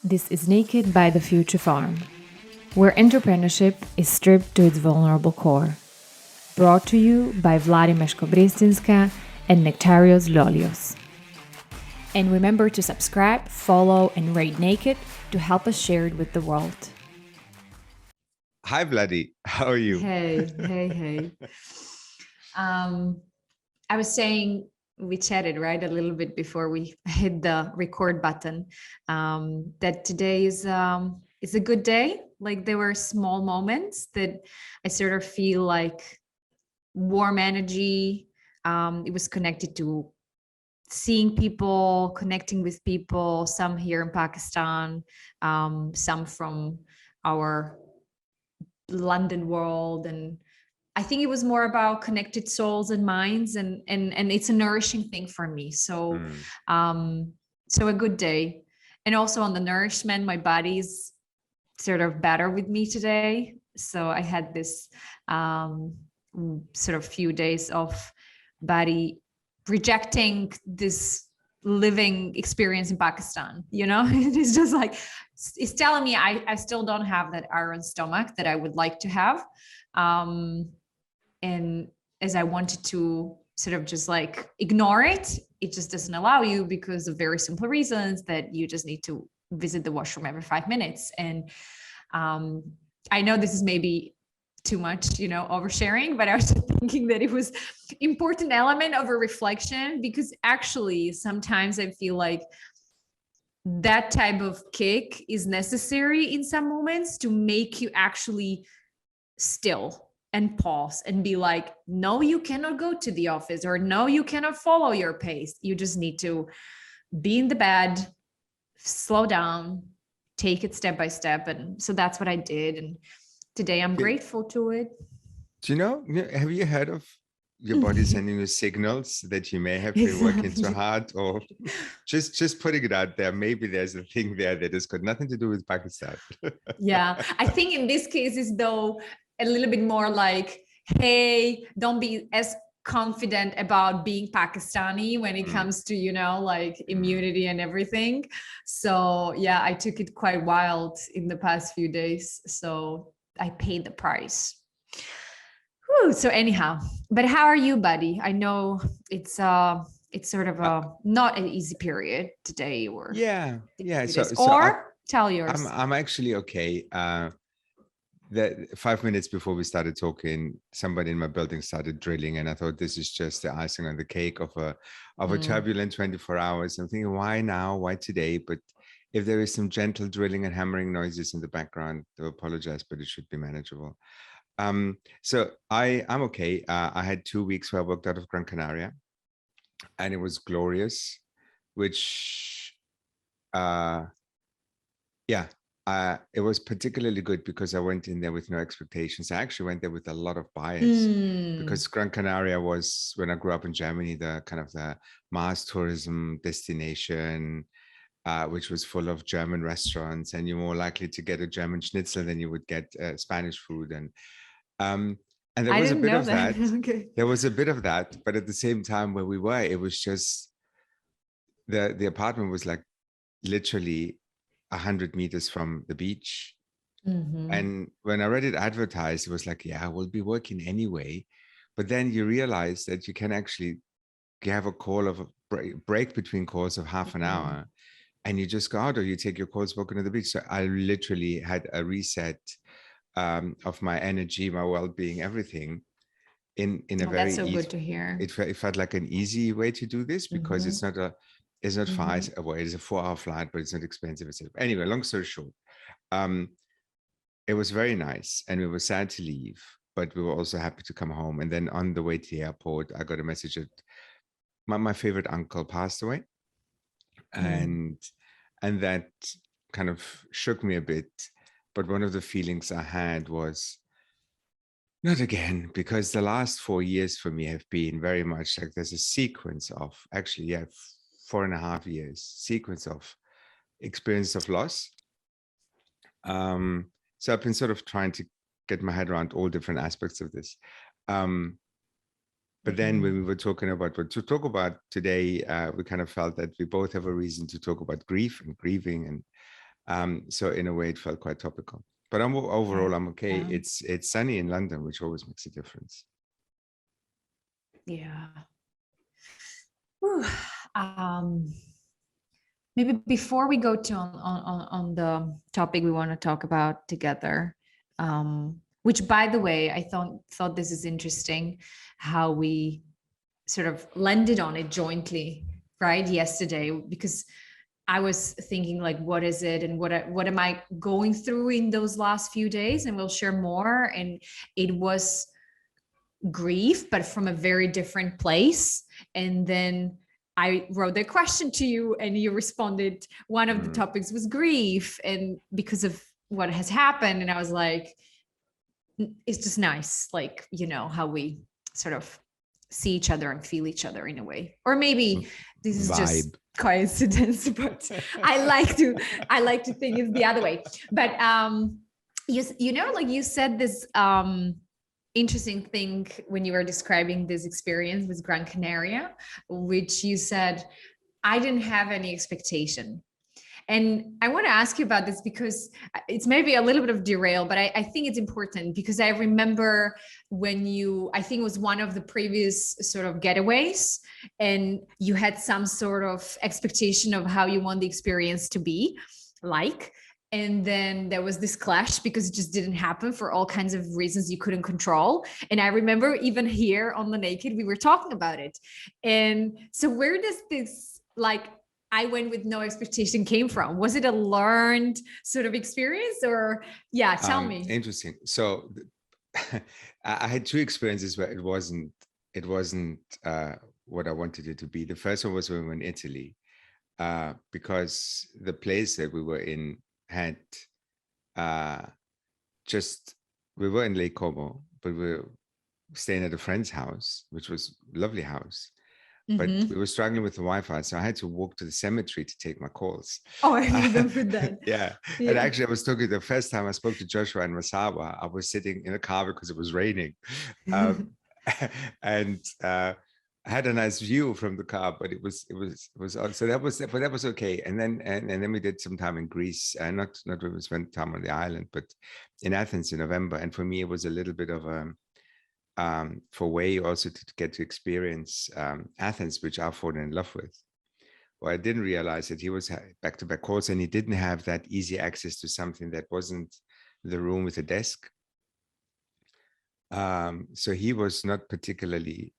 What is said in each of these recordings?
This is Naked by the Future Farm, where entrepreneurship is stripped to its vulnerable core. Brought to you by Vladi and Nektarios Lolios. And remember to subscribe, follow, and rate Naked to help us share it with the world. Hi, Vladi. How are you? Hey. I was saying, we chatted, right, a little bit before we hit the record button, that today is a good day. Like, there were small moments that I sort of feel like warm energy. It was connected to seeing people, connecting with people, some here in Pakistan, some from our London world, and I think it was more about connected souls and minds, and it's a nourishing thing for me. So so a good day. And also on the nourishment, my body's sort of better with me today. So I had this sort of few days of body rejecting this living experience in Pakistan, you know. It's just like, it's telling me I still don't have that iron stomach that I would like to have. And as I wanted to sort of just like ignore it, it just doesn't allow you, because of very simple reasons that you just need to visit the washroom every 5 minutes. And I know this is maybe too much, you know, oversharing, but I was just thinking that it was important element of a reflection, because actually sometimes I feel like that type of kick is necessary in some moments to make you actually still and pause and be like, no, you cannot go to the office, or no, you cannot follow your pace. You just need to be in the bed, slow down, take it step by step. And so that's what I did. And today I'm grateful to it. Do you know, have you heard of your body sending you signals that you may have been working too hard, or just putting it out there? Maybe there's a thing there that has got nothing to do with Pakistan. Yeah, I think in this case is though a little bit more like, hey, don't be as confident about being Pakistani when it comes to, you know, like immunity and everything. So yeah, I took it quite wild in the past few days. So I paid the price. Whew, so anyhow, but how are you, buddy? I know it's sort of a not an easy period today, or tell yours. I'm actually okay. That 5 minutes before we started talking, somebody in my building started drilling, and I thought, this is just the icing on the cake of a turbulent 24 hours. I'm thinking, why now? Why today? But if there is some gentle drilling and hammering noises in the background, I apologize, but it should be manageable. So I'm okay. I had 2 weeks where I worked out of Gran Canaria, and it was glorious, which it was particularly good because I went in there with no expectations. I actually went there with a lot of bias, because Gran Canaria was, when I grew up in Germany, the kind of the mass tourism destination, which was full of German restaurants, and you're more likely to get a German schnitzel than you would get Spanish food. And there was a bit of that. Okay. There was a bit of that, but at the same time where we were, it was just the apartment was like literally 100 meters from the beach. And when I read it advertised, it was like, yeah, we'll be working anyway. But then you realize that you can actually have a call of a break between calls of half an hour, and you just go out, or you take your calls walking to the beach. So I literally had a reset of my energy, my well-being, everything in a very that's so easy, good to hear. It felt like an easy way to do this, because it's not far away. It's a 4-hour flight, but it's not expensive. Anyway, long story short, it was very nice, and we were sad to leave, but we were also happy to come home. And then on the way to the airport, I got a message that my favorite uncle passed away, and that kind of shook me a bit. But one of the feelings I had was, not again, because the last 4 years for me have been very much like, there's a sequence of, actually, 4.5 years sequence of experience of loss. So I've been sort of trying to get my head around all different aspects of this. But then when we were talking about what to talk about today, we kind of felt that we both have a reason to talk about grief and grieving. So in a way, it felt quite topical. But overall, I'm okay. Yeah. It's sunny in London, which always makes a difference. Yeah. Whew. Maybe before we go to on the topic we want to talk about together, which, by the way, I thought this is interesting, how we sort of landed on it jointly, right, yesterday, because I was thinking, like, what is it, and what am I going through in those last few days, and we'll share more. And it was grief, but from a very different place. And then I wrote the question to you, and you responded. One of the topics was grief, and because of what has happened. And I was like, it's just nice, like, how we sort of see each other and feel each other in a way. Or maybe this is just coincidence, but I like to think it's the other way. But like you said this interesting thing when you were describing this experience with Gran Canaria, which you said, I didn't have any expectation. And I want to ask you about this because it's maybe a little bit of derail, but I think it's important, because I remember when I think it was one of the previous sort of getaways, and you had some sort of expectation of how you want the experience to be like. And then there was this clash because it just didn't happen for all kinds of reasons you couldn't control. And I remember even here on The Naked, we were talking about it. And so where does this, like, I went with no expectation came from? Was it a learned sort of experience, or tell me. Interesting. So I had two experiences where it wasn't what I wanted it to be. The first one was when we were in Italy, because the place that we were in had we were in Lake Como, but we were staying at a friend's house, which was a lovely house. But we were struggling with the Wi-Fi, so I had to walk to the cemetery to take my calls. Oh, I remember that. Yeah. And actually, I was talking the first time I spoke to Joshua and Masawa, I was sitting in a car because it was raining. And I had a nice view from the car, but it was so that was okay. And then we did some time in Greece, not when we spent time on the island, but in Athens in November. And for me, it was a little bit of a for way also to get to experience Athens, which I've fallen in love with. Well, I didn't realize that he was back-to-back calls, and he didn't have that easy access to something that wasn't the room with a desk. So he was not particularly,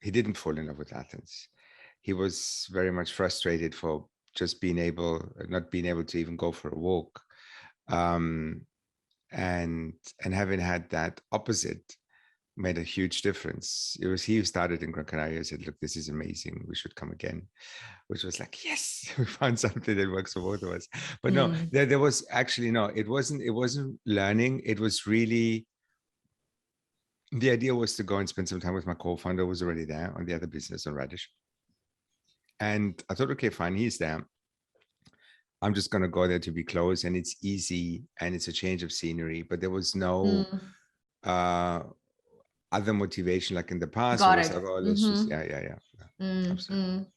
he didn't fall in love with Athens. He was very much frustrated for just not being able to even go for a walk. And having had that opposite made a huge difference. It was he who started in Gran Canaria and said, look, this is amazing, we should come again, which was like, yes, we found something that works for both of us. But no, there was actually, no, it wasn't learning. It was really, the idea was to go and spend some time with my co-founder, who was already there on the other business on Radish. And I thought, okay, fine, he's there. I'm just going to go there to be close, and it's easy and it's a change of scenery, but there was no other motivation like in the past. Got it. It. Like, oh, let's just, absolutely.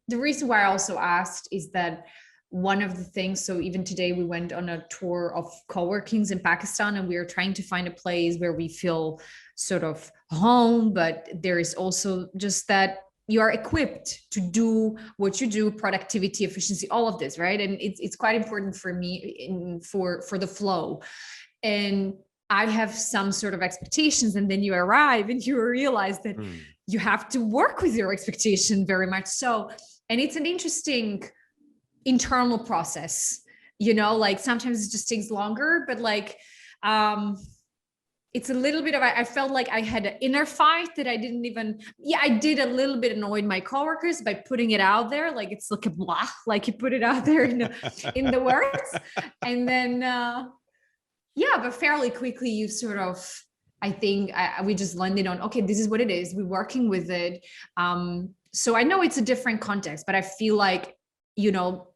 The reason why I also asked is that one of the things, so even today we went on a tour of co-workings in Pakistan, and we were trying to find a place where we feel sort of home, but there is also just that you are equipped to do what you do, productivity, efficiency, all of this, right? And it's quite important for me for the flow. And I have some sort of expectations, and then you arrive and you realize that you have to work with your expectation very much so. And it's an interesting internal process, like sometimes it just takes longer, but like, it's a little bit of, I felt like I had an inner fight that I didn't even, I did a little bit annoyed my coworkers by putting it out there. Like it's like a blah, like you put it out there in the words. And then, but fairly quickly you sort of, I think we just landed on, okay, this is what it is. We're working with it. So I know it's a different context, but I feel like,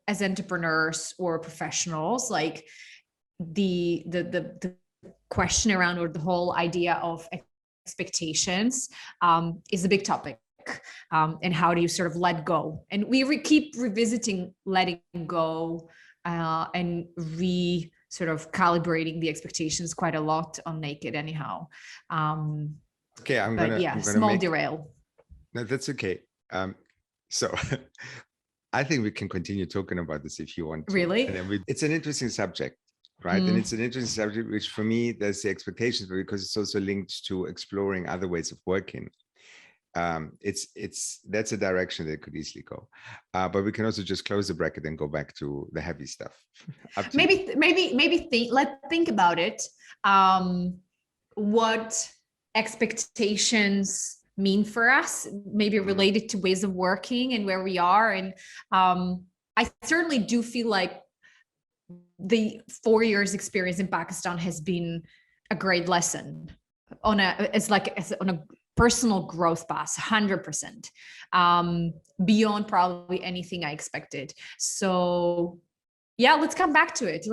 as entrepreneurs or professionals, like the question around, or the whole idea of expectations is a big topic. work, and how do you sort of let go? And we keep revisiting letting go, and sort of calibrating the expectations quite a lot on Naked anyhow. Okay, I'm gonna small make derail. No, that's okay. So I think we can continue talking about this if you want to. Really? And then it's an interesting subject, right? And it's an interesting subject, which for me, there's the expectations, but because it's also linked to exploring other ways of working. That's a direction that it could easily go. But we can also just close the bracket and go back to the heavy stuff. Let's think about it. What expectations mean for us, maybe related to ways of working and where we are. And I certainly do feel like the 4 years experience in Pakistan has been a great lesson on a personal growth path, 100%, beyond probably anything I expected. So yeah, let's come back to it.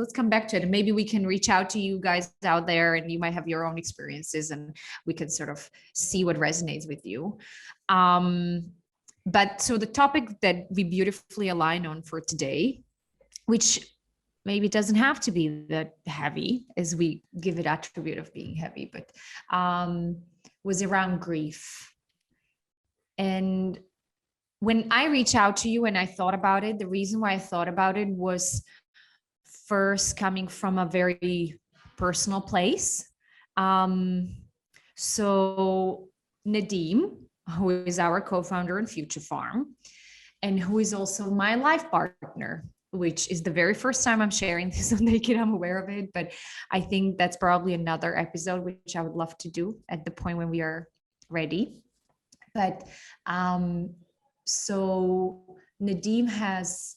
And maybe we can reach out to you guys out there, and you might have your own experiences, and we can sort of see what resonates with you. But so the topic that we beautifully align on for today, which maybe doesn't have to be that heavy as we give it attribute of being heavy, but was around grief. And when I reached out to you and I thought about it, the reason why I thought about it was first coming from a very personal place. So Nadeem, who is our co-founder in Future Farm, and who is also my life partner, which is the very first time I'm sharing this on Naked, I'm aware of it, but I think that's probably another episode, which I would love to do at the point when we are ready. But so Nadeem has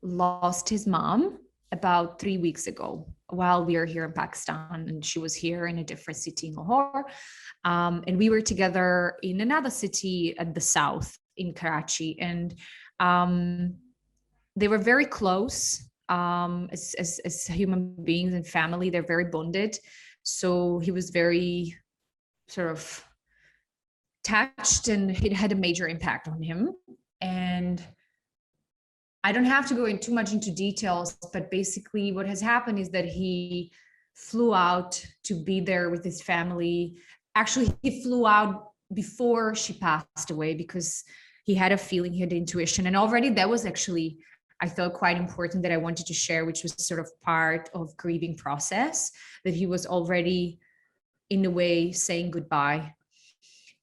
lost his mom about 3 weeks ago while we are here in Pakistan, and she was here in a different city in Lahore. And we were together in another city at the south in Karachi. And they were very close as human beings and family. They're very bonded. So he was very sort of touched, and it had a major impact on him. And I don't have to go in too much into details, but basically what has happened is that he flew out to be there with his family. Actually, he flew out before she passed away because he had a feeling, he had intuition. And already that was actually, I felt, quite important that I wanted to share, which was sort of part of grieving process, that he was already in a way saying goodbye.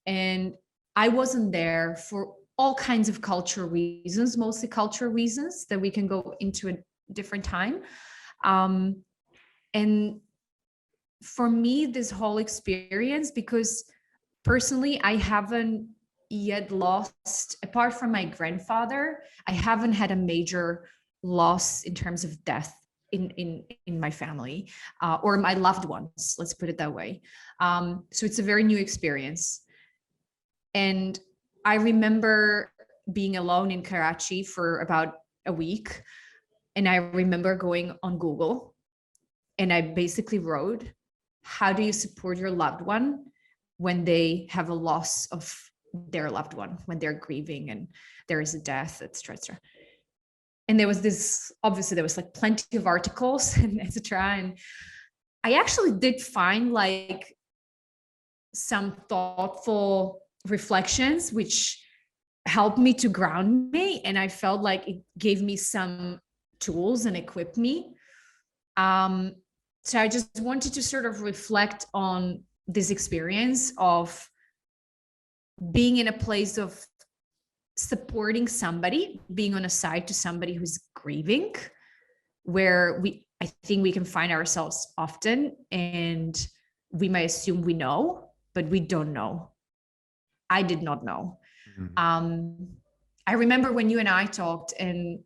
And I wasn't there for all kinds of cultural reasons, mostly cultural reasons that we can go into a different time. And for me, this whole experience, because personally, I haven't yet lost, apart from my grandfather, I haven't had a major loss in terms of death in my family, or my loved ones, let's put it that way. So it's a very new experience. And I remember being alone in Karachi for about a week. And I remember going on Google, and I basically wrote, how do you support your loved one when they have a loss of their loved one, when they're grieving and there is a death, etc. And there was this, obviously there was like plenty of articles and etc. And I actually did find like some thoughtful reflections which helped me to ground me, and I felt like it gave me some tools and equipped me. So I just wanted to sort of reflect on this experience of being in a place of supporting somebody, being on a side to somebody who's grieving, where I think we can find ourselves often, and we might assume we know, but we don't know. I did not know. Mm-hmm. I remember when you and I talked, and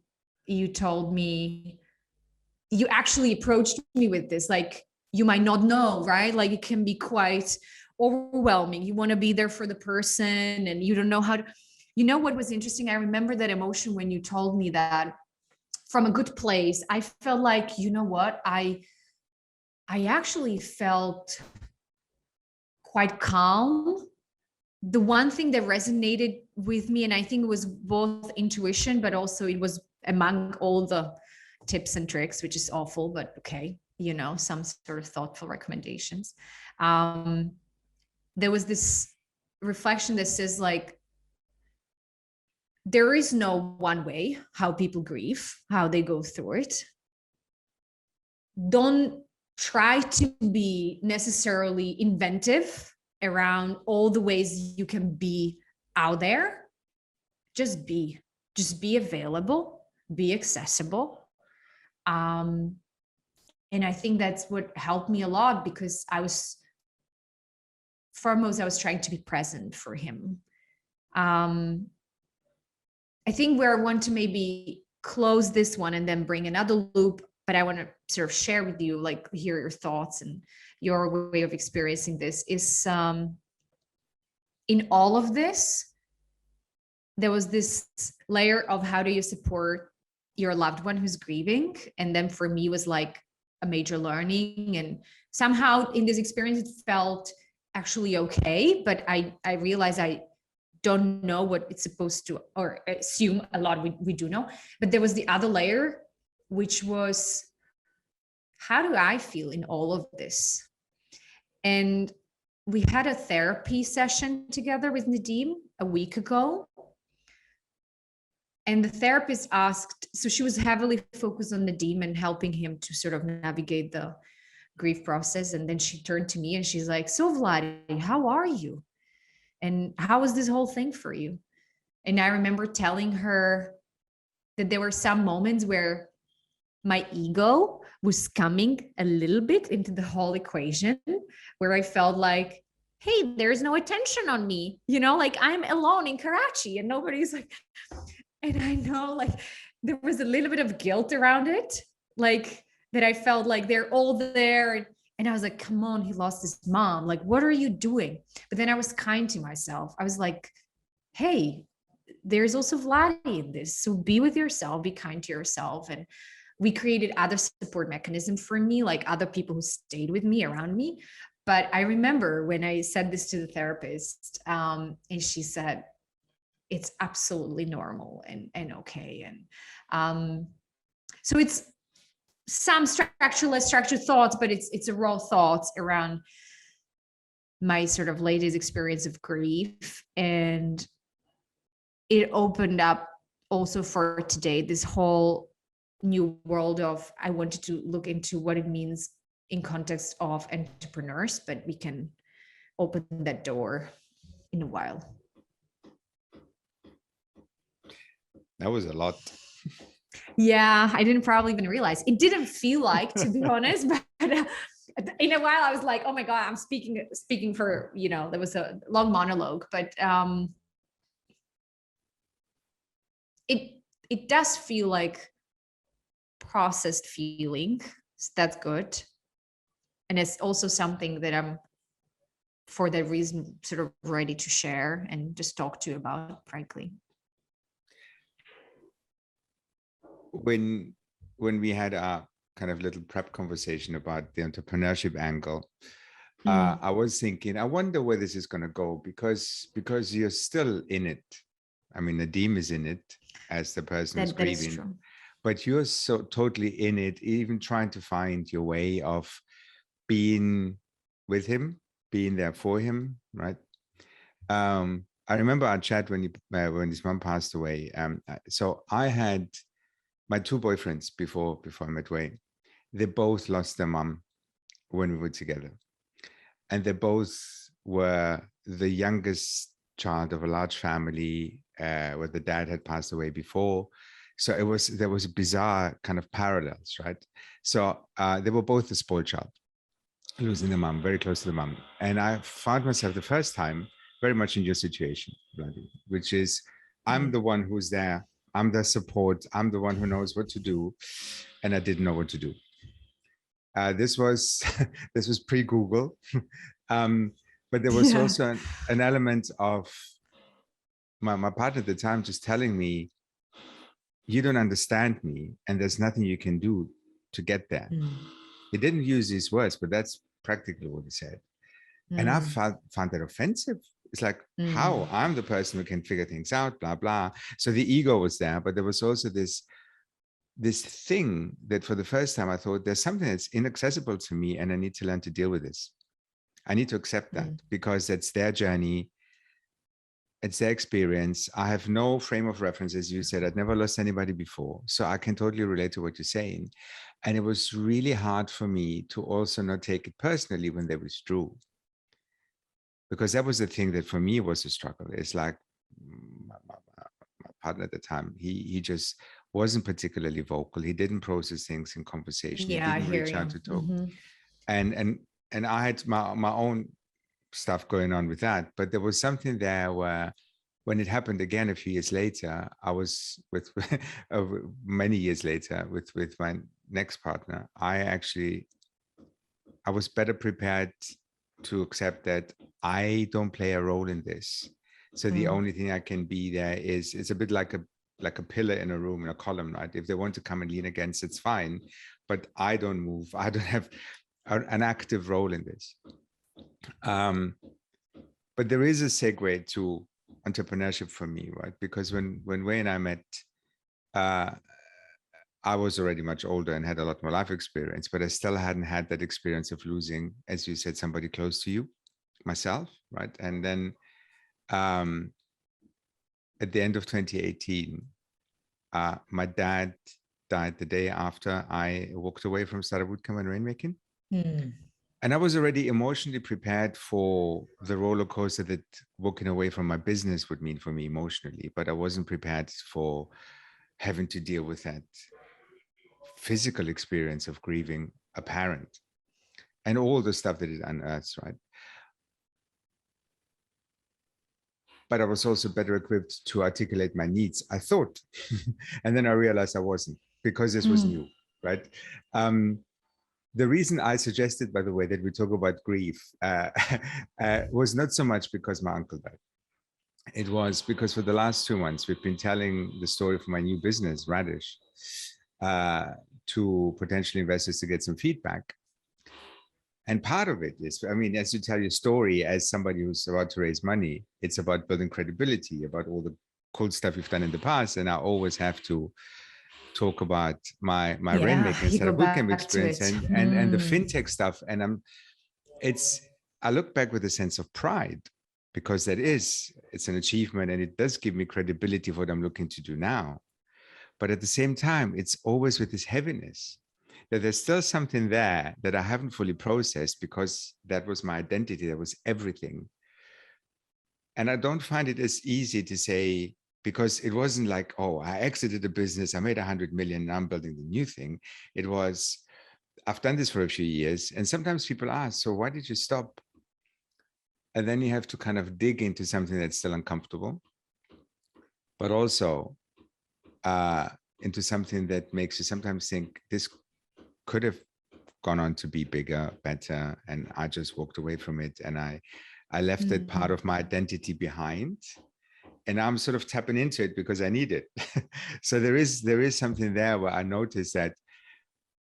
you told me, you actually approached me with this, like, you might not know, right? Like, it can be quite overwhelming. You want to be there for the person, and you don't know how to, you know, what was interesting? I remember that emotion when you told me that from a good place. I felt like, you know what? I actually felt quite calm the one thing that resonated with me, and I think it was both intuition, but also it was among all the tips and tricks, which is awful, but okay, you know, some sort of thoughtful recommendations. There was this reflection that says, like, there is no one way how people grieve, how they go through it. Don't try to be necessarily inventive around all the ways you can be out there. Just be available, be accessible. And I think that's what helped me a lot, because I was trying to be present for him. I think where I want to maybe close this one and then bring another loop, but I want to sort of share with you, like, hear your thoughts and your way of experiencing this, is in all of this, there was this layer of how do you support your loved one who's grieving. And then for me was like a major learning. And somehow in this experience, it felt actually okay, but I realized I don't know what it's supposed to, or assume a lot we do know. But there was the other layer, which was, how do I feel in all of this? And we had a therapy session together with Nadim a week ago. And the therapist asked, so she was heavily focused on Nadim and helping him to sort of navigate the grief process. And then she turned to me and she's like, so Vladi, how are you? And how was this whole thing for you? And I remember telling her that there were some moments where my ego was coming a little bit into the whole equation, where I felt like, hey, there's no attention on me, you know, like I'm alone in Karachi and nobody's like, and I know, like, there was a little bit of guilt around it, like that I felt like they're all there. And I was like, come on, he lost his mom. Like, what are you doing? But then I was kind to myself. I was like, hey, there's also Vladi in this. So be with yourself, be kind to yourself. And we created other support mechanisms for me, like other people who stayed with me, around me. But I remember when I said this to the therapist, and she said, it's absolutely normal and okay. And so it's some structured, less structured thoughts, but it's a raw thoughts around my sort of latest experience of grief. And it opened up also for today, this whole new world of, I wanted to look into what it means in context of entrepreneurs, but we can open that door in a while. That was a lot. Yeah, I didn't probably even realize. It didn't feel like, to be honest, but in a while I was like, oh my God, I'm speaking for, you know, there was a long monologue, but it does feel like processed feeling. So that's good. And it's also something that I'm, for that reason, sort of ready to share and just talk to you about, frankly. When we had a kind of little prep conversation about the entrepreneurship angle, I was thinking, I wonder where this is going to go, because you're still in it. I mean, Nadim is in it as the person who's grieving, but you're so totally in it, even trying to find your way of being with him, being there for him, right? I remember our chat when his mom passed away. So I had my two boyfriends before I met Wayne. They both lost their mom when we were together, and they both were the youngest child of a large family where the dad had passed away before. So there was bizarre kind of parallels, right? So they were both a spoiled child, losing the mom, very close to the mom. And I found myself the first time very much in your situation, Vladi, which is, I'm the one who's there, I'm the support, I'm the one who knows what to do, and I didn't know what to do. This was pre-Google, but there was also an element of my partner at the time just telling me, you don't understand me, and there's nothing you can do to get there. He didn't use these words, but that's practically what he said. And I found that offensive, It's like, how? I'm the person who can figure things out, blah, blah. So the ego was there, but there was also this thing that for the first time I thought there's something that's inaccessible to me and I need to learn to deal with this. I need to accept that because that's their journey. It's their experience. I have no frame of reference, as you said. I'd never lost anybody before. So I can totally relate to what you're saying. And it was really hard for me to also not take it personally when they withdrew. Because that was the thing that for me was a struggle. It's like my partner at the time, he just wasn't particularly vocal. He didn't process things in conversation. Yeah, he didn't reach out to talk. And I had my own stuff going on with that. But there was something there where when it happened again a few years later, I was with many years later with my next partner, I was better prepared to accept that I don't play a role in this. So the only thing I can be there is, it's a bit like a pillar in a room, in a column, right? If they want to come and lean against, it's fine, but I don't move. I don't have an active role in this. But there is a segue to entrepreneurship for me, right? Because when Wei and I met, I was already much older and had a lot more life experience, but I still hadn't had that experience of losing, as you said, somebody close to you, myself, right? And then at the end of 2018, my dad died the day after I walked away from Startup Bootcamp and Rainmaking. And I was already emotionally prepared for the roller coaster that walking away from my business would mean for me emotionally, but I wasn't prepared for having to deal with that physical experience of grieving a parent and all the stuff that it unearths, right? But I was also better equipped to articulate my needs, I thought. And then I realized I wasn't, because this was new, right? The reason I suggested, by the way, that we talk about grief was not so much because my uncle died. It was because for the last 2 months, we've been telling the story of my new business, Radish, to potential investors to get some feedback. And part of it is, I mean, as you tell your story as somebody who's about to raise money, it's about building credibility, about all the cool stuff you've done in the past. And I always have to talk about my rainmaking and Startup Bootcamp experience and the fintech stuff. And I look back with a sense of pride, because it's an achievement and it does give me credibility for what I'm looking to do now. But at the same time, it's always with this heaviness that there's still something there that I haven't fully processed, because that was my identity. That was everything. And I don't find it as easy to say, because it wasn't like, oh, I exited the business, I made 100 million, now I'm building the new thing. It was, I've done this for a few years. And sometimes people ask, so why did you stop? And then you have to kind of dig into something that's still uncomfortable, but also into something that makes you sometimes think this could have gone on to be bigger, better. And I just walked away from it. And I left that part of my identity behind. And I'm sort of tapping into it because I need it. So there is something there where I noticed that,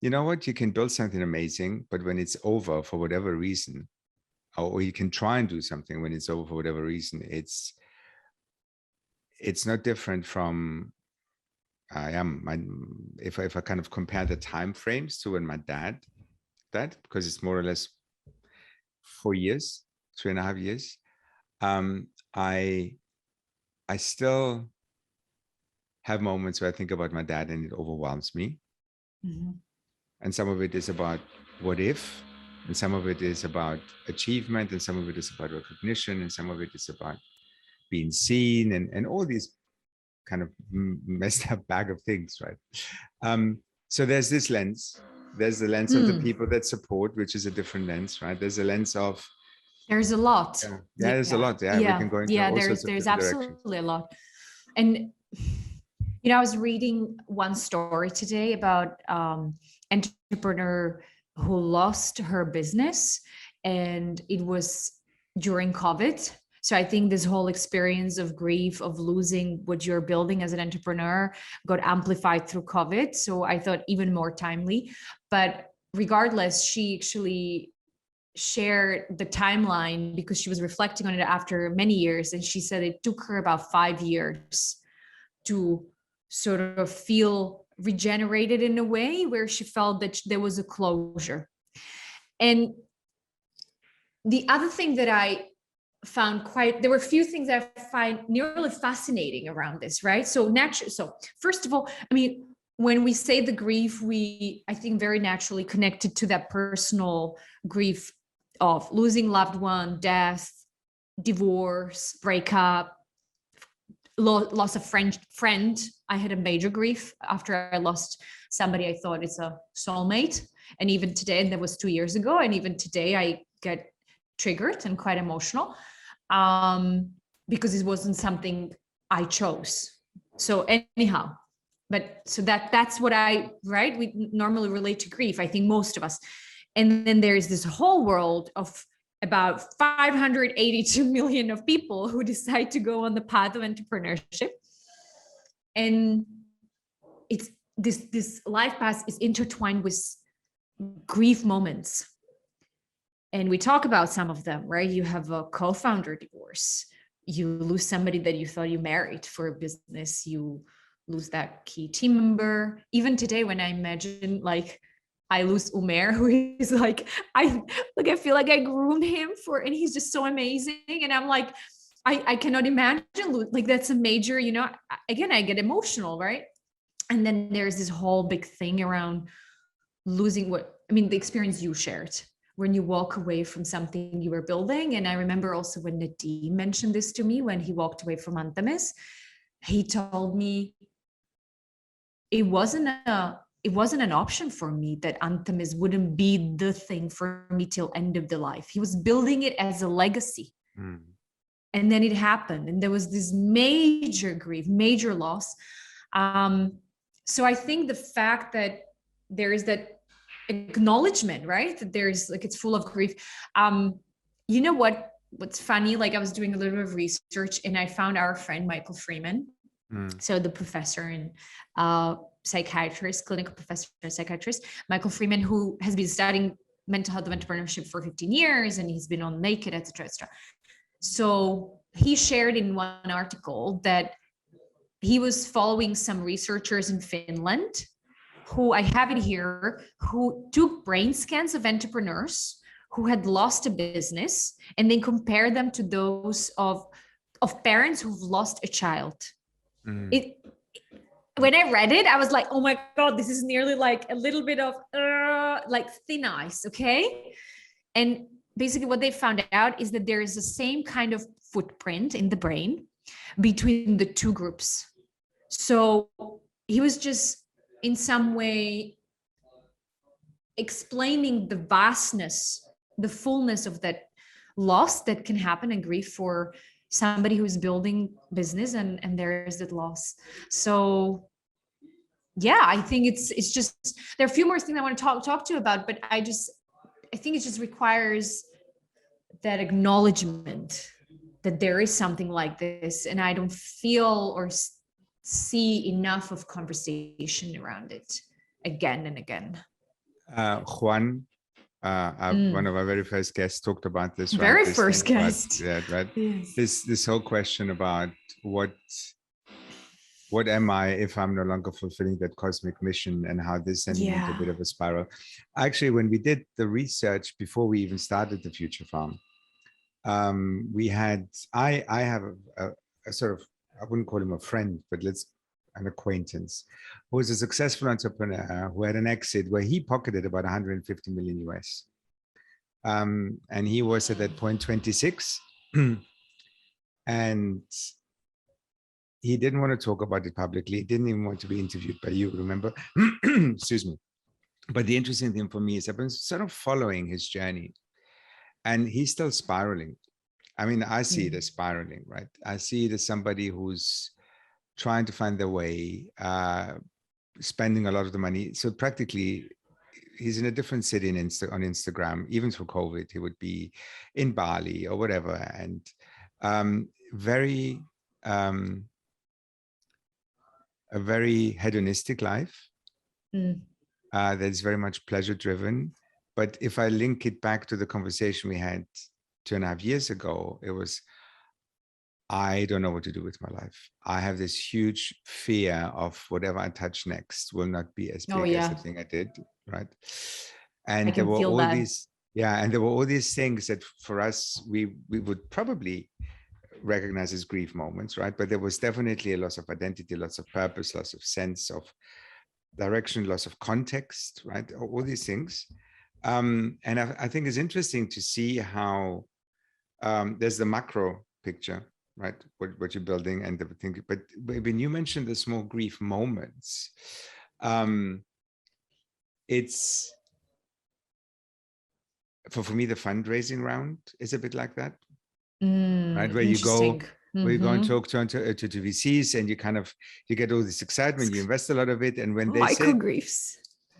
you know what, you can build something amazing, but when it's over for whatever reason, or you can try and do something when it's over for whatever reason, it's not different from if I kind of compare the time frames to when my dad died, because it's more or less 4 years, 3.5 years. I still have moments where I think about my dad and it overwhelms me. And some of it is about what if, and some of it is about achievement, and some of it is about recognition, and some of it is about being seen, and all these kind of messed up bag of things, right? So there's this lens. There's the lens of the people that support, which is a different lens, right? There's a lens of, there's a lot. Yeah, there's a lot. Yeah, we can go into all sorts of there's different absolutely a lot. And you know, I was reading one story today about entrepreneur who lost her business, and it was during COVID. So I think this whole experience of grief, of losing what you're building as an entrepreneur, got amplified through COVID. So I thought even more timely. But regardless, she shared the timeline because she was reflecting on it after many years. And she said it took her about 5 years to sort of feel regenerated in a way where she felt that there was a closure. And the other thing that I found there were a few things that I find nearly fascinating around this, right? So first of all, I mean, when we say the grief, I think very naturally connected to that personal grief of losing loved one, death, divorce, breakup, loss of friend. I had a major grief after I lost somebody I thought is a soulmate. And even today, and that was 2 years ago, and even today I get triggered and quite emotional because it wasn't something I chose. So anyhow, but so that's what right? We normally relate to grief, I think most of us. And then there's this whole world of about 582 million of people who decide to go on the path of entrepreneurship. And it's this life path is intertwined with grief moments. And we talk about some of them, right? You have a co-founder divorce. You lose somebody that you thought you married for a business. You lose that key team member. Even today, when I imagine like I lose Umer, who is like, I feel like I groomed him and he's just so amazing. And I'm like, I cannot imagine, like that's a major, again, I get emotional, right? And then there's this whole big thing around losing the experience you shared when you walk away from something you were building. And I remember also when Nadim mentioned this to me, when he walked away from Anthemis, he told me it wasn't an option for me that Anthemis wouldn't be the thing for me till end of the life. He was building it as a legacy. Mm. And then it happened. And there was this major grief, major loss. So I think the fact that there is that acknowledgement, right? That there's like, it's full of grief. You know what's funny? Like I was doing a little bit of research and I found our friend, Michael Freeman. Mm. So the professor and psychiatrist, clinical professor and psychiatrist, Michael Freeman, who has been studying mental health and entrepreneurship for 15 years, and he's been on Naked, etc., etc. So he shared in one article that he was following some researchers in Finland, who I have it here, who took brain scans of entrepreneurs who had lost a business, and then compare them to those of parents who've lost a child. Mm. When I read it, I was like, oh my God, this is nearly like a little bit of like thin ice, okay? And basically what they found out is that there is the same kind of footprint in the brain between the two groups. So he was just in some way explaining the vastness, the fullness of that loss that can happen and grief for somebody who's building business, and there is that loss. So yeah, I think it's just, there are a few more things I want to talk to you about, but I think it just requires that acknowledgement that there is something like this, and I don't feel or see enough of conversation around it again and again. Juan, one of our very first guests, talked about this. Very right? First guest. Right. Yes. This whole question about what am I if I'm no longer fulfilling that cosmic mission, and how this sends me into a bit of a spiral. Actually, when we did the research before we even started the Future Farm, we had I have a sort of, I wouldn't call him a friend, but an acquaintance who was a successful entrepreneur who had an exit where he pocketed about 150 million US. And he was at that point 26. And he didn't want to talk about it publicly. He didn't even want to be interviewed by you, remember? Excuse me. But the interesting thing for me is I've been sort of following his journey, and he's still spiraling. I mean, I see it as spiraling, right? I see it as somebody who's trying to find their way, spending a lot of the money. So practically, he's in a different city on Instagram. Even through COVID, he would be in Bali or whatever. And a very hedonistic life that's very much pleasure driven. But if I link it back to the conversation we had 2.5 years ago, it was, I don't know what to do with my life. I have this huge fear of whatever I touch next will not be as big as the thing I did, right? And there were all these, and there were all these things that for us, we would probably recognize as grief moments, right? But there was definitely a loss of identity, loss of purpose, loss of sense of direction, loss of context, right? All these things. And I think it's interesting to see how there's the macro picture, right? What you're building and everything. But when you mentioned the small grief moments, it's for me, the fundraising round is a bit like that, right? Where you go and talk to VCs, and you get all this excitement, you invest a lot of it, and when they micro griefs,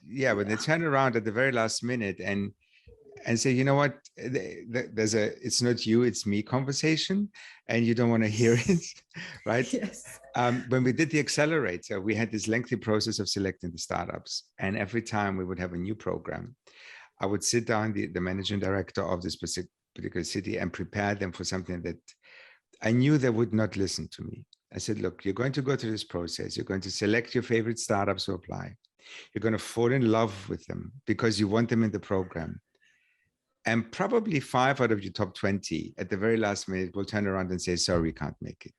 when they turn around at the very last minute and say, you know what, there's it's not you, it's me conversation, and you don't want to hear it, right? Yes. When we did the accelerator, we had this lengthy process of selecting the startups, and every time we would have a new program, I would sit down, the managing director of this particular city, and prepare them for something that I knew they would not listen to me. I said, look, you're going to go through this process. You're going to select your favorite startups to apply. You're going to fall in love with them because you want them in the program. And probably 5 out of your top 20 at the very last minute will turn around and say, sorry, we can't make it.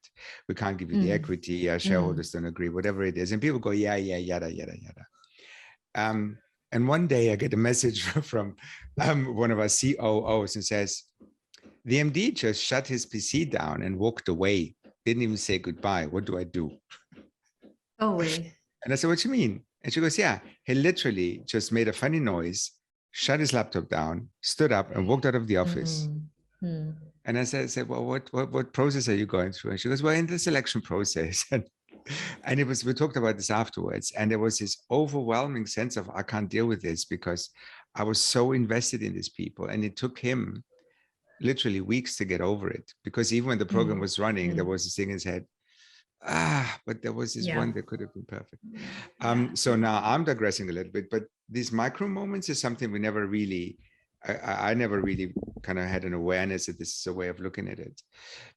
We can't give you the equity. Our shareholders don't agree, whatever it is. And people go, yeah, yada, yada, yada. And one day I get a message from one of our COOs and says, the MD just shut his PC down and walked away. Didn't even say goodbye. What do I do? Oh, wait. And I said, what do you mean? And she goes, yeah, he literally just made a funny noise, shut his laptop down, stood up and walked out of the office. And I said, well, what process are you going through? And she goes, well, in the selection process. And we talked about this afterwards. And there was this overwhelming sense of, I can't deal with this because I was so invested in these people. And it took him literally weeks to get over it, because even when the program was running, there was this thing in his head, but there was this one that could have been perfect. So now I'm digressing a little bit, but these micro moments is something we never really, I never really kind of had an awareness that this is a way of looking at it.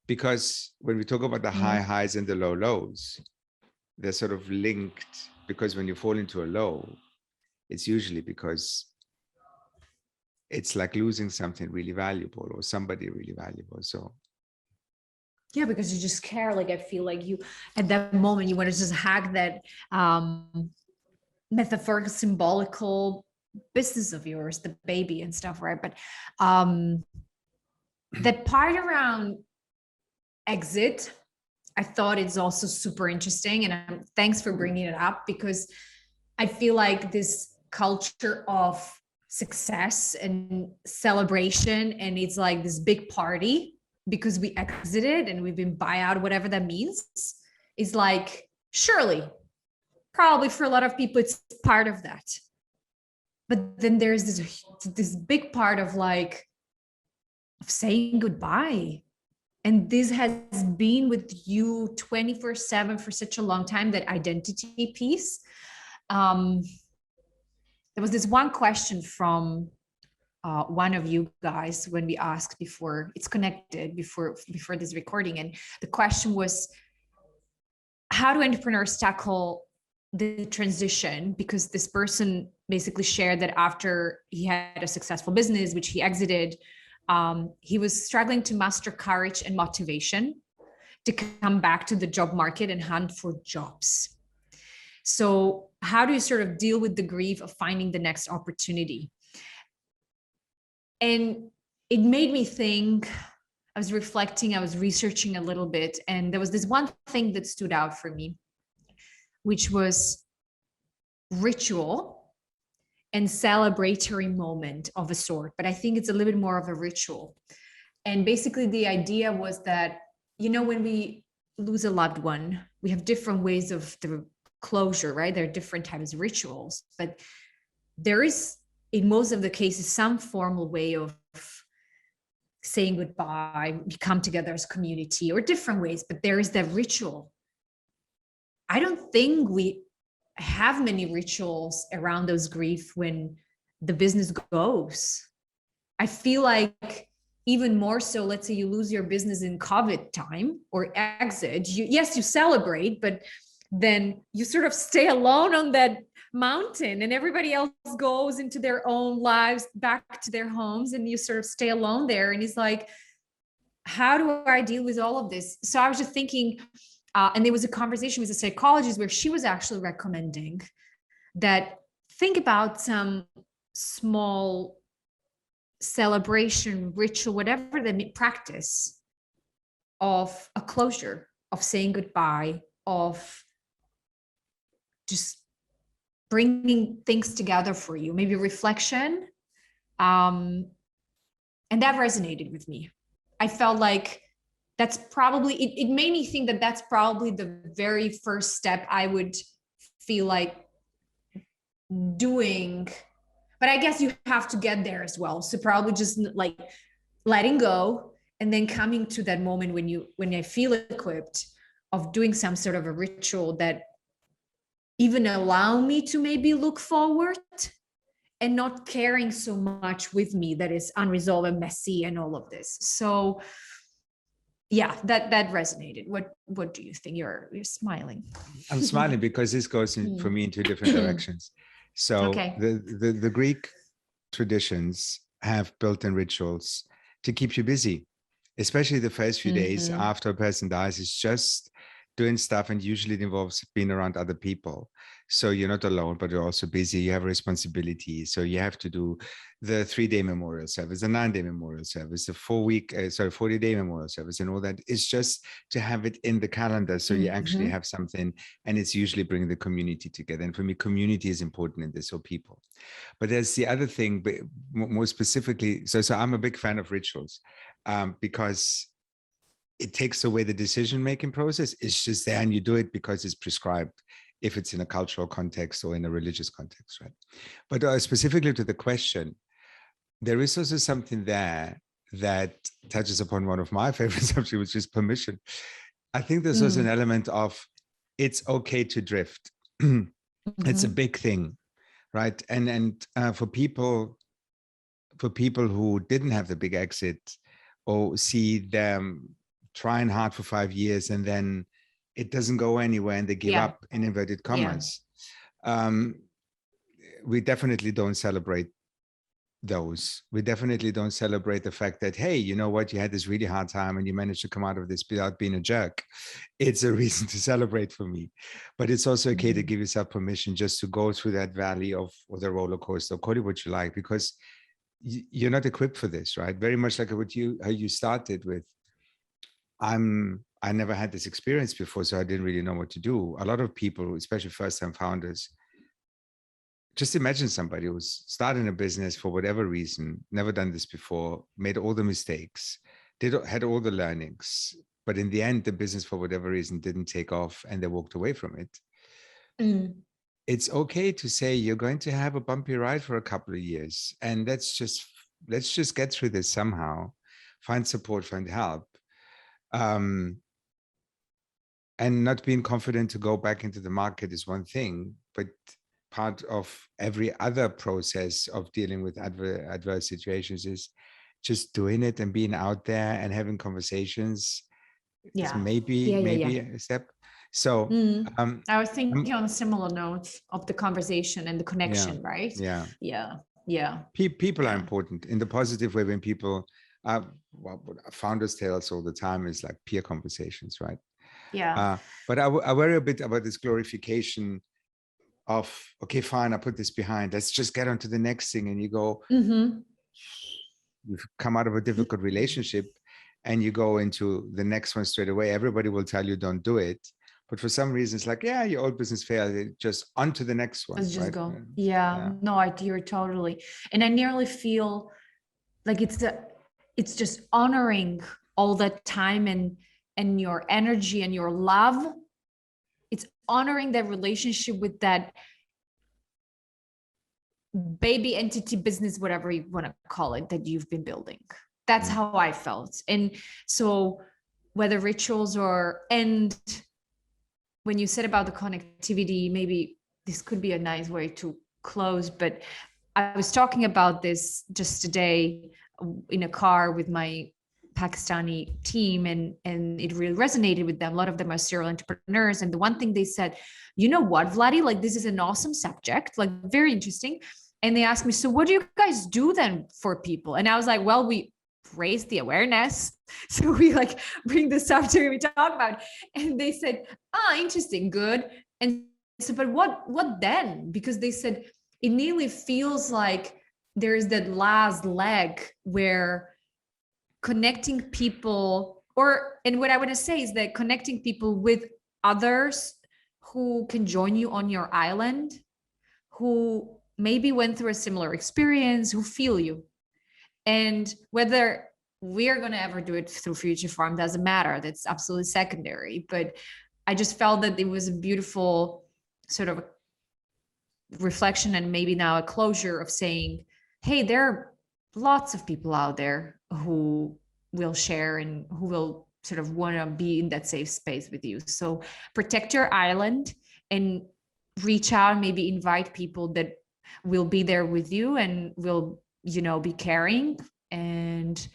Because when we talk about the high highs and the low lows, they're sort of linked, because when you fall into a low, it's usually because it's like losing something really valuable or somebody really valuable. So yeah, because you just care. Like, I feel like you, at that moment, you want to just hack that metaphorical, symbolical business of yours, the baby and stuff, right? But that part around exit, I thought it's also super interesting. And thanks for bringing it up, because I feel like this culture of success and celebration, and it's like this big party because we exited and we've been buyout, whatever that means, is like, surely, probably for a lot of people, it's part of that. But then there's this big part of like, of saying goodbye. And this has been with you 24/7 for such a long time, that identity piece. There was this one question from one of you guys when we asked before, it's connected before this recording. And the question was, how do entrepreneurs tackle the transition? Because this person basically shared that after he had a successful business, which he exited, he was struggling to master courage and motivation to come back to the job market and hunt for jobs. So how do you sort of deal with the grief of finding the next opportunity? And it made me think, I was reflecting, I was researching a little bit, and there was this one thing that stood out for me, which was ritual and celebratory moment of a sort. But I think it's a little bit more of a ritual. And basically the idea was that, when we lose a loved one, we have different ways of the closure, right? There are different types of rituals, but there is, in most of the cases, some formal way of saying goodbye. We come together as community, or different ways, but there is that ritual. I don't think we have many rituals around those grief when the business goes. I feel like even more so, let's say you lose your business in COVID time or exit, yes, you celebrate, but then you sort of stay alone on that mountain and everybody else goes into their own lives, back to their homes, and you sort of stay alone there. And it's like, how do I deal with all of this? So I was just thinking, and there was a conversation with a psychologist where she was actually recommending that think about some small celebration, ritual, whatever the practice of a closure, of saying goodbye, of just bringing things together for you, maybe reflection. And that resonated with me. I felt like that's probably, it made me think that that's probably the very first step I would feel like doing. But I guess you have to get there as well. So probably just like letting go and then coming to that moment when I feel equipped of doing some sort of a ritual that even allow me to maybe look forward and not carrying so much with me that is unresolved and messy and all of this. So yeah, that resonated. What do you think? You're smiling. I'm smiling because this goes for me in two different directions. So Okay. the Greek traditions have built-in rituals to keep you busy, especially the first few days after a person dies. It's just doing stuff, and usually it involves being around other people. So you're not alone, but you're also busy. You have responsibility. So you have to do the 3-day memorial service, the 9-day memorial service, the 40-day memorial service, and all that. It's just to have it in the calendar. So you actually have something, and it's usually bringing the community together. And for me, community is important in this, so people. But there's the other thing, but more specifically, so I'm a big fan of rituals because it takes away the decision-making process. It's just there, and you do it because it's prescribed, if it's in a cultural context or in a religious context, right? But specifically to the question, there is also something there that touches upon one of my favorite subjects, which is permission. I think there's also an element of it's okay to drift. It's a big thing, right? And for people who didn't have the big exit or see them trying hard for 5 years and then it doesn't go anywhere and they give up, in inverted commas. We definitely don't celebrate those. We definitely don't celebrate the fact that, hey, you know what, you had this really hard time and you managed to come out of this without being a jerk. It's a reason to celebrate for me. But it's also okay to give yourself permission just to go through that valley or the roller coaster, call it what you like, because you're not equipped for this, right? Very much like how you started with, I never had this experience before, so I didn't really know what to do. A lot of people, especially first-time founders, just imagine somebody who's starting a business for whatever reason, never done this before, made all the mistakes, had all the learnings, but in the end, the business for whatever reason didn't take off and they walked away from it. It's okay to say you're going to have a bumpy ride for a couple of years, and let's just get through this somehow. Find support, find help. And not being confident to go back into the market is one thing, but part of every other process of dealing with adverse situations is just doing it and being out there and having conversations. Is maybe a step. So I was thinking on a similar note of the conversation and the connection, right? People are important in the positive way. When people what founders tell us all the time is like peer conversations, right? But I worry a bit about this glorification of, okay, fine, I put this behind, let's just get on to the next thing. And you go, you've come out of a difficult relationship and you go into the next one straight away. Everybody will tell you don't do it, but for some reason it's like, yeah, your old business failed, just on to the next one. Let's just go. No, I hear totally. And I nearly feel like it's just honoring all that time and your energy and your love. It's honoring that relationship with that baby entity business, whatever you want to call it, that you've been building. That's how I felt. And so whether rituals and when you said about the connectivity, maybe this could be a nice way to close, but I was talking about this just today in a car with my Pakistani team, and it really resonated with them. A lot of them are serial entrepreneurs. And the one thing they said, you know what, Vladi, like this is an awesome subject, like very interesting. And they asked me, so what do you guys do then for people? And I was like, well, we raise the awareness. So we like bring the subject and we talk about it. And they said, interesting, good. And so, but what then? Because they said, it nearly feels like there's that last leg where connecting people, and what I want to say is that connecting people with others who can join you on your island, who maybe went through a similar experience, who feel you. And whether we're going to ever do it through Future Farm doesn't matter. That's absolutely secondary. But I just felt that it was a beautiful sort of reflection, and maybe now a closure of saying, hey, there are lots of people out there who will share and who will sort of want to be in that safe space with you. So protect your island and reach out, maybe invite people that will be there with you and will, be caring. And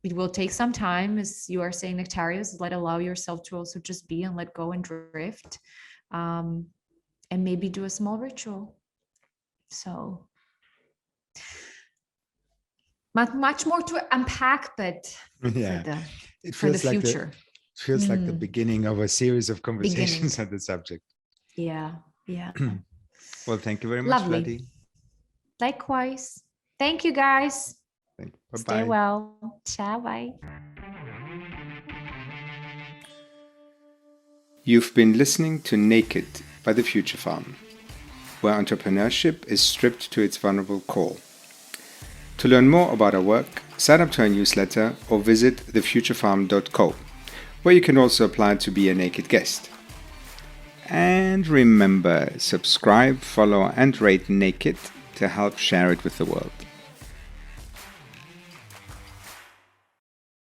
it will take some time, as you are saying, Nektarios, allow yourself to also just be and let go and drift, and maybe do a small ritual. So much more to unpack, but yeah, for the future. It feels like the beginning of a series of conversations on the subject. Yeah. Well, thank you very much, Vladi. Likewise. Thank you, guys. Bye-bye. Stay well. Ciao, bye. You've been listening to Naked by The Future Farm, where entrepreneurship is stripped to its vulnerable core. To learn more about our work, sign up to our newsletter or visit thefuturefarm.co, where you can also apply to be a naked guest. And remember, subscribe, follow, and rate Naked to help share it with the world.